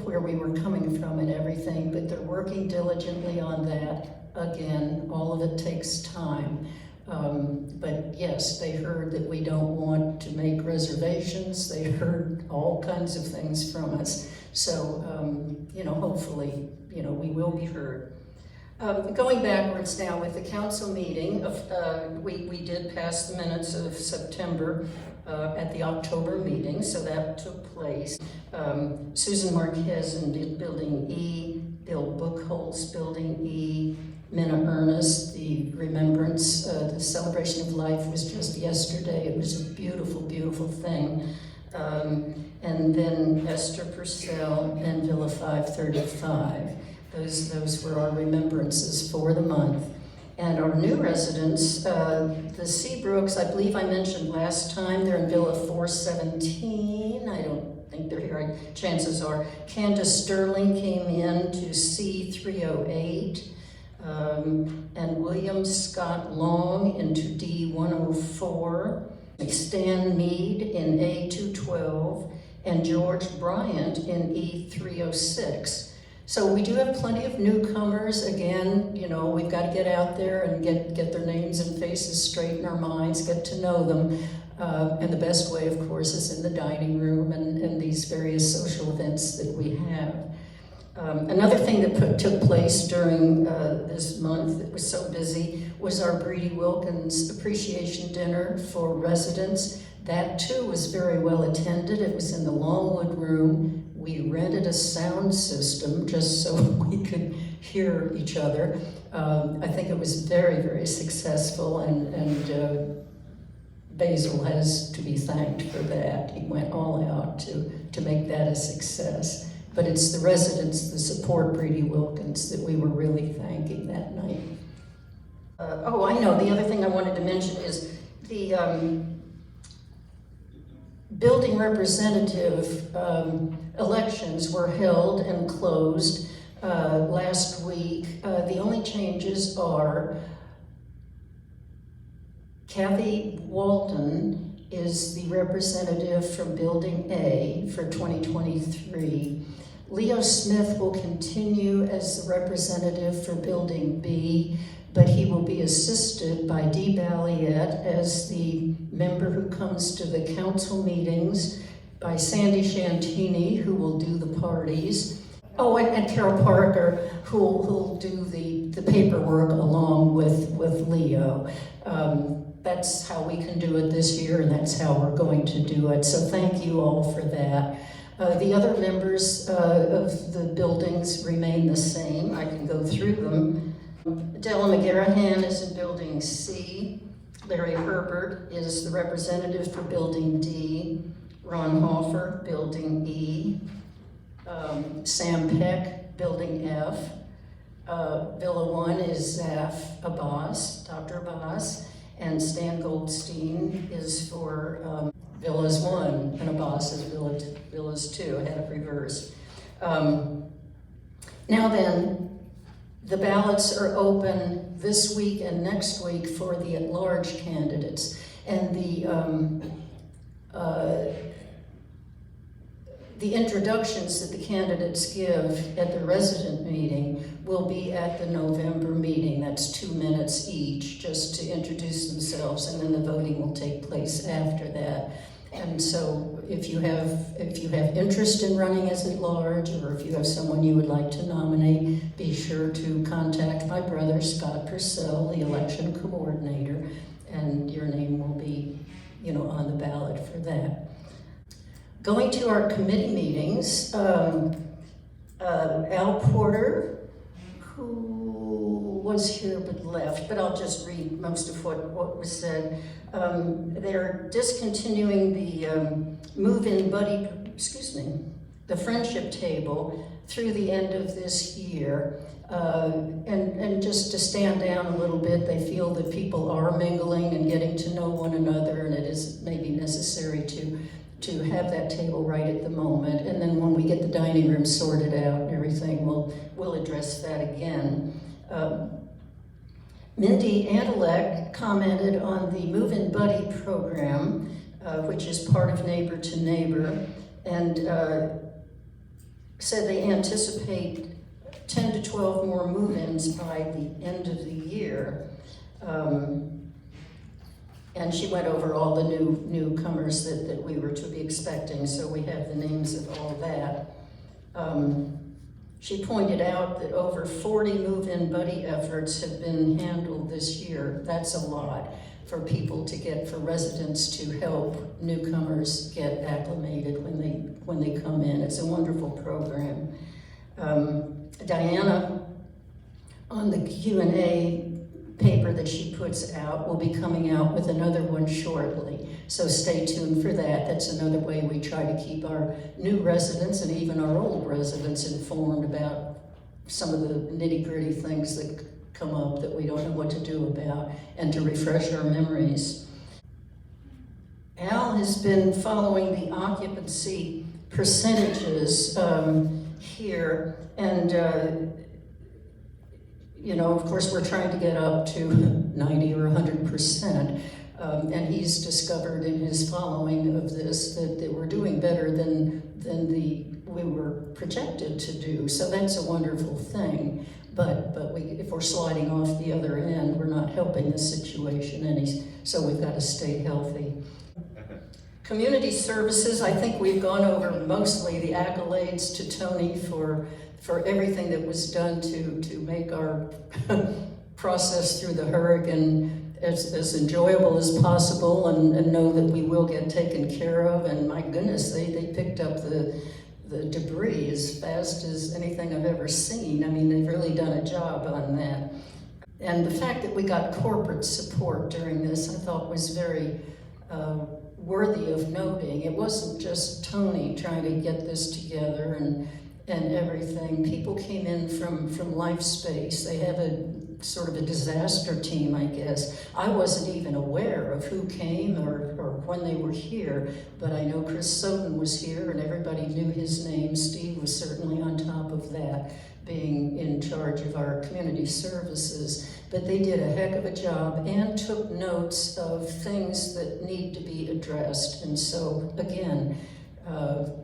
where we were coming from and everything, but they're working diligently on that. Again, all of it takes time. But yes, they heard that we don't want to make reservations. They heard all kinds of things from us. So, hopefully, we will be heard. Going backwards now with the council meeting, we did pass the minutes of September at the October meeting, so that took place. Susan Marquez in Building E, Bill Buchholz, Building E, Minna Ernest, the remembrance, the celebration of life was just yesterday. It was a beautiful, beautiful thing. And then Esther Purcell and Villa 535. Those were our remembrances for the month. And our new residents, the Seabrooks, I believe I mentioned last time, they're in Villa 417. I don't think they're here. Chances are Candace Sterling came in to C308. And William Scott Long into D104. Stan Mead in A212. And George Bryant in E306. So we do have plenty of newcomers. Again, you know, we've got to get out there and get their names and faces straight in our minds, get to know them. And the best way, of course, is in the dining room and these various social events that we have. Another thing that took place during this month that was so busy was our Brady Wilkins Appreciation Dinner for residents. That too was very well attended. It was in the Longwood Room. We rented a sound system just so we could hear each other. I think it was very, very successful, and Basil has to be thanked for that. He went all out to make that a success. But it's the residents that support Brady Wilkins that we were really thanking that night. Oh, I know, the other thing I wanted to mention is the building representative elections were held and closed last week. The only changes are Kathy Walton is the representative from Building A for 2023. Leo Smith will continue as the representative for Building B, but he will be assisted by Dee Balliet as the member who comes to the council meetings, by Sandy Shantini, who will do the parties. Oh, and Carol Parker, who'll do the paperwork along with Leo. That's how we can do it this year, and that's how we're going to do it. So thank you all for that. The other members of the buildings remain the same. I can go through them. Della McGarrahan is in Building C. Larry Herbert is the representative for Building D. Ron Hoffer, Building E. Sam Peck, Building F. Villa 1 is Zaf Abbas, Dr. Abbas. And Stan Goldstein is for Villas 1, and Abbas is Villas 2. I had it reversed. Now then, the ballots are open this week and next week for the at-large candidates. And the introductions that the candidates give at the resident meeting will be at the November meeting. That's 2 minutes each, just to introduce themselves, and then the voting will take place after that. And so if you have interest in running as at large, or if you have someone you would like to nominate, be sure to contact my brother, Scott Purcell, the election coordinator, and your name will be, on the ballot for that. Going to our committee meetings, Al Porter, who was here but left, but I'll just read most of what was said. They're discontinuing the move-in buddy, the friendship table through the end of this year. And just to stand down a little bit, they feel that people are mingling and getting to know one another, and it is maybe necessary to have that table right at the moment. And then when we get the dining room sorted out and everything, we'll address that again. Mindy Antelek commented on the Move-In Buddy program, which is part of Neighbor to Neighbor, and said they anticipate 10 to 12 more move-ins by the end of the year. And she went over all the newcomers that we were to be expecting, so we have the names of all that. She pointed out that over 40 move-in buddy efforts have been handled this year. That's a lot for people to get, for residents to help newcomers get acclimated when they come in. It's a wonderful program. Diana, on the Q&A paper that she puts out, will be coming out with another one shortly. So stay tuned for that. That's another way we try to keep our new residents and even our old residents informed about some of the nitty-gritty things that come up that we don't know what to do about, and to refresh our memories. Al has been following the occupancy percentages here, and you know, of course, we're trying to get up to 90 or 100%, and he's discovered in his following of this that we're doing better than we were projected to do. So that's a wonderful thing. But if we're sliding off the other end, we're not helping the situation any. So we've got to stay healthy. Community services, I think we've gone over mostly the accolades to Tony for everything that was done to make our process through the hurricane as enjoyable as possible, and know that we will get taken care of. And my goodness, they picked up the debris as fast as anything I've ever seen. I mean, they've really done a job on that. And the fact that we got corporate support during this, I thought was very worthy of noting. It wasn't just Tony trying to get this together and everything. People came in from LifeSpace. They have a sort of a disaster team, I guess. I wasn't even aware of who came or when they were here, but I know Chris Soden was here and everybody knew his name. Steve was certainly on top of that, being in charge of our community services. But they did a heck of a job and took notes of things that need to be addressed. And so, again,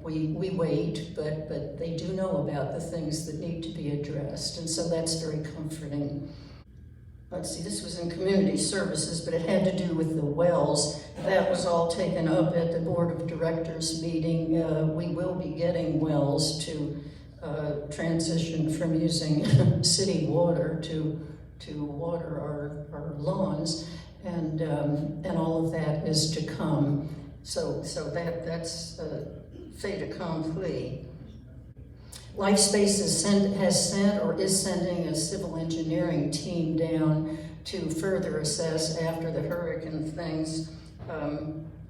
we wait, but they do know about the things that need to be addressed, and so that's very comforting. Let's see, this was in community services, but it had to do with the wells. That was all taken up at the Board of Directors meeting. We will be getting wells to transition from using city water to water our lawns, and all of that is to come. So that's fait accompli. LifeSpace has sent or is sending a civil engineering team down to further assess after the hurricane things,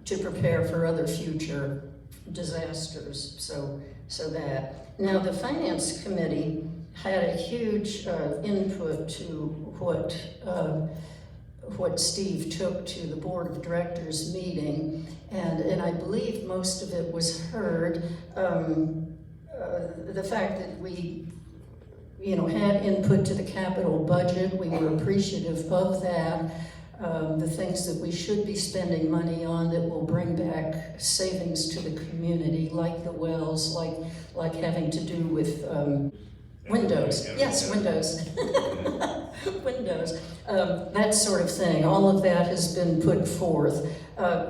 to prepare for other future disasters. So that. Now the Finance Committee had a huge input to what Steve took to the Board of Directors meeting, and I believe most of it was heard. The fact that we, had input to the capital budget, we were appreciative of that. The things that we should be spending money on that will bring back savings to the community, like the wells, like having to do with windows. Yes, windows. Windows. That sort of thing. All of that has been put forth.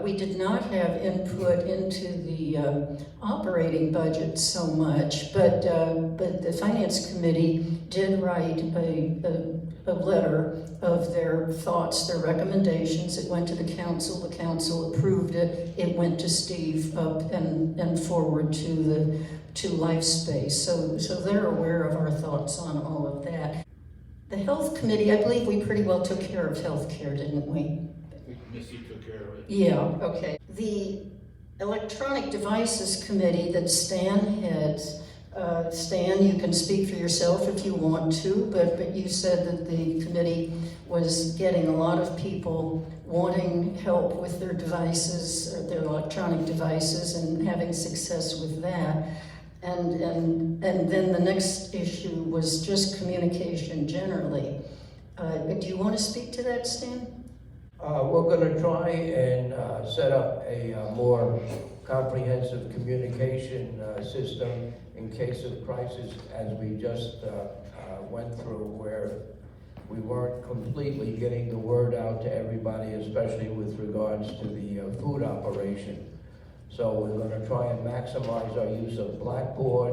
We did not have input into the operating budget so much, but the Finance Committee did write a letter of their thoughts, their recommendations. It went to the council approved it. It went to Steve up and forward to LifeSpace. So they're aware of our thoughts on all of that. The Health Committee, I believe we pretty well took care of healthcare, didn't we? Missy took care of it. Yeah, okay. The Electronic Devices Committee that Stan heads, Stan, you can speak for yourself if you want to, but you said that the committee was getting a lot of people wanting help with their devices, or their electronic devices, and having success with that. And then the next issue was just communication generally. Do you want to speak to that, Stan? We're going to try and set up a more comprehensive communication system in case of crisis, as we just went through, where we weren't completely getting the word out to everybody, especially with regards to the food operation. So we're going to try and maximize our use of Blackboard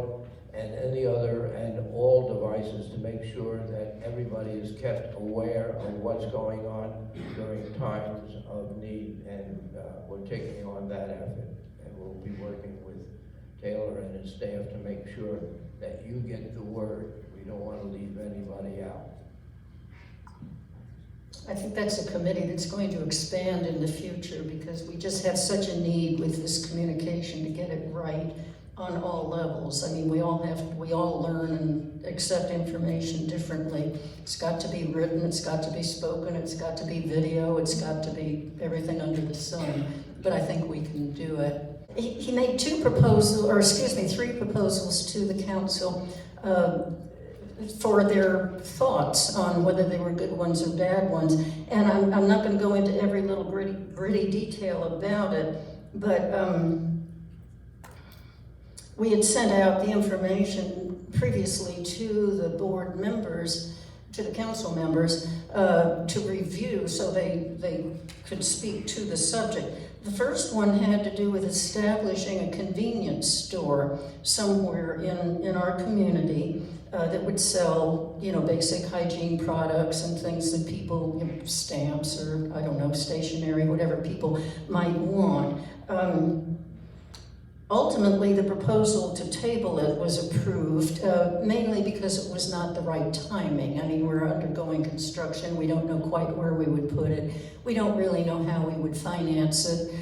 and any other and all devices to make sure that everybody is kept aware of what's going on during times of need, and we're taking on that effort, and we'll be working with Taylor and his staff to make sure that you get the word. We don't want to leave anybody out. I think that's a committee that's going to expand in the future because we just have such a need with this communication to get it right on all levels. I mean, we all learn and accept information differently. It's got to be written, it's got to be spoken, it's got to be video, it's got to be everything under the sun. But I think we can do it. He made three proposals to the council for their thoughts on whether they were good ones or bad ones. And I'm not going to go into every little gritty detail about it, but we had sent out the information previously to the board members, to the council members, to review so they could speak to the subject. The first one had to do with establishing a convenience store somewhere in our community that would sell, basic hygiene products and things that people, stamps or, I don't know, stationery, whatever people might want. Ultimately, the proposal to table it was approved, mainly because it was not the right timing. I mean, we're undergoing construction. We don't know quite where we would put it. We don't really know how we would finance it.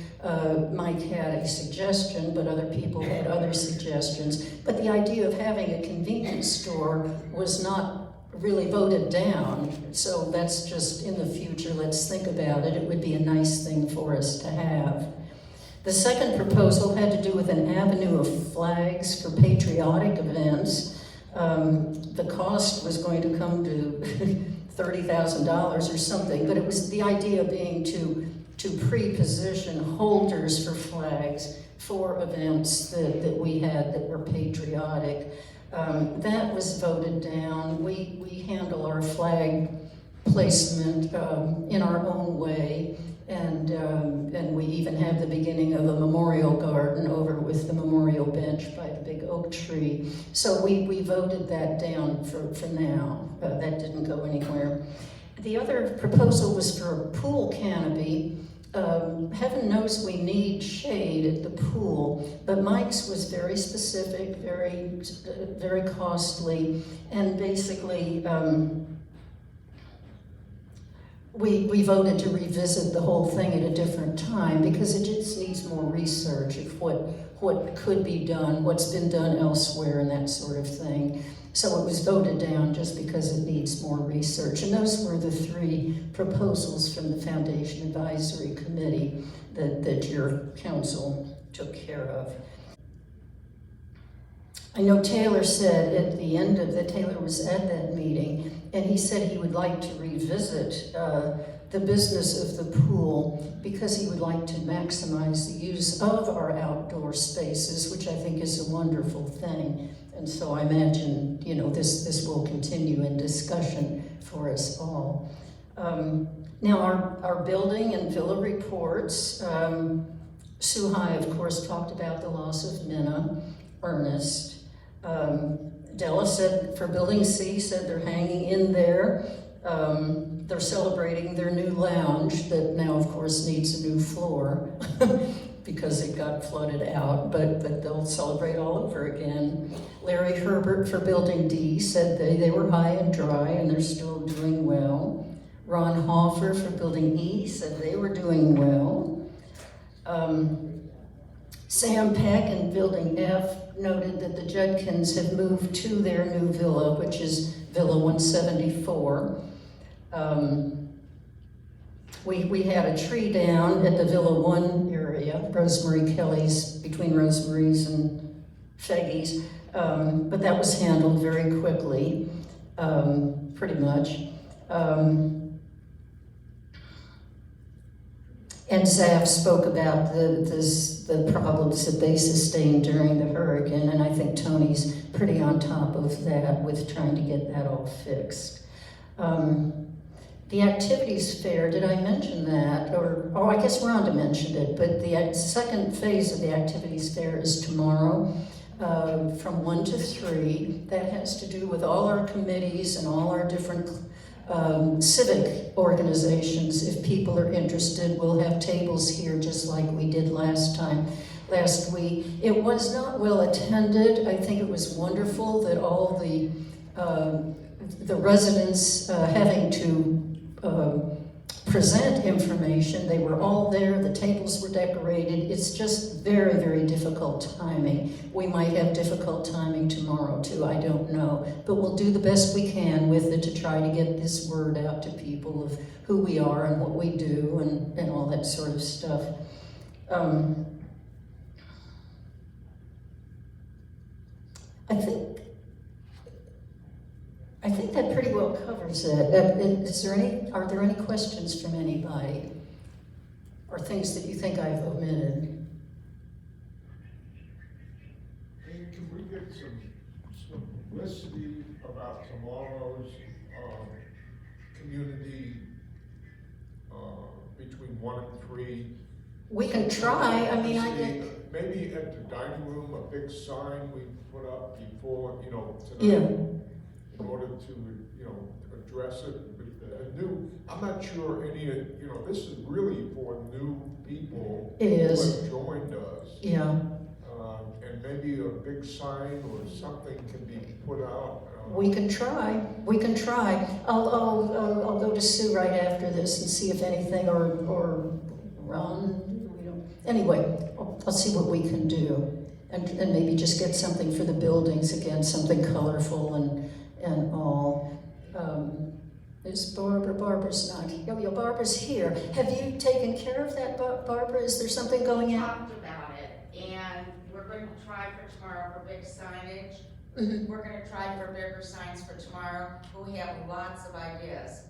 Mike had a suggestion, but other people had other suggestions. But the idea of having a convenience store was not really voted down. So that's just in the future. Let's think about it. It would be a nice thing for us to have. The second proposal had to do with an avenue of flags for patriotic events. The cost was going to come to $30,000 or something, but it was the idea being to pre-position holders for flags for events that we had that were patriotic. That was voted down. We handle our flag placement in our own way. And we even have the beginning of a memorial garden over with the memorial bench by the big oak tree. So we voted that down for now. That didn't go anywhere. The other proposal was for a pool canopy. Heaven knows we need shade at the pool, but Mike's was very specific, very costly, and basically we voted to revisit the whole thing at a different time because it just needs more research of what could be done, what's been done elsewhere, and that sort of thing. So it was voted down just because it needs more research. And those were the three proposals from the Foundation Advisory Committee that your council took care of. I know Taylor said at the end of Taylor was at that meeting, and he said he would like to revisit the business of the pool because he would like to maximize the use of our outdoor spaces, which I think is a wonderful thing. And so I imagine, this will continue in discussion for us all. Now our building and villa reports, Suhai, of course, talked about the loss of Minna, Ernest. Della said, for Building C, said they're hanging in there. They're celebrating their new lounge that now, of course, needs a new floor because it got flooded out, but they'll celebrate all over again. Larry Herbert for Building D said they were high and dry and they're still doing well. Ron Hoffer for Building E said they were doing well. Sam Peck in Building F noted that the Judkins have moved to their new villa, which is Villa 174. We had a tree down at the Villa 1 area, Rosemary Kelly's, between Rosemary's and Feggy's, but that was handled very quickly, pretty much. And Zaf spoke about the problems that they sustained during the hurricane, and I think Tony's pretty on top of that with trying to get that all fixed. The activities fair, did I mention that? I guess Rhonda mentioned it, but the second phase of the activities fair is tomorrow. from 1 to 3. That has to do with all our committees and all our different civic organizations. If people are interested, we'll have tables here just like we did last week. It was not well attended. I think it was wonderful that all the residents having to present information, they were all there, the tables were decorated. It's just very, very difficult timing. We might have difficult timing tomorrow too, I don't know. But we'll do the best we can with it to try to get this word out to people of who we are and what we do and all that sort of stuff. I think that pretty well covers it. Are there any questions from anybody? Or things that you think I've omitted? Hey, can we get some publicity about tomorrow's, community, between 1 and 3? We can try, I mean, Maybe at the dining room, a big sign we put up before, tonight. Yeah. In order to, address it with the new, I'm not sure any of, this is really for new people. It is. Who have joined us. Yeah. And maybe a big sign or something can be put out. We can try. I'll go to Sue right after this and see if anything, or Ron, anyway, I'll see what we can do. And maybe just get something for the buildings again, something colorful and all. There's Barbara. Barbara's not here. Oh, yeah, Barbara's here. Have you taken care of that, Barbara? Is there something going on? Talked about it, and we're going to try for tomorrow for big signage. Mhm. We're going to try for bigger signs for tomorrow. We have lots of ideas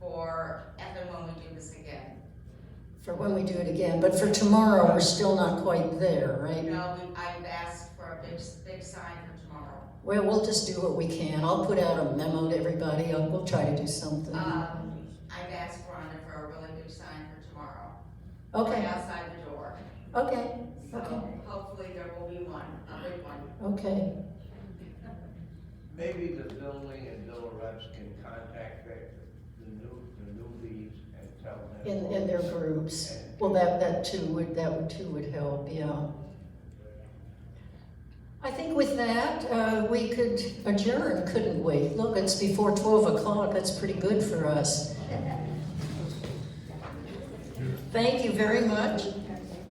for if and when we do this again. For when we do it again, but for tomorrow, we're still not quite there, right? No, I've asked for a big sign for tomorrow. Well, we'll just do what we can. I'll put out a memo to everybody. We'll try to do something. I've asked Rhonda for a really big sign for tomorrow. Okay. Right outside the door. Okay. So Okay. hopefully there will be one, a big one. Okay. Maybe the building and Bill reps can contact the newbies and tell them. In their groups. Well, that too would help. Yeah. I think with that, we could adjourn, couldn't we? Look, it's before 12 o'clock. That's pretty good for us. Thank you very much.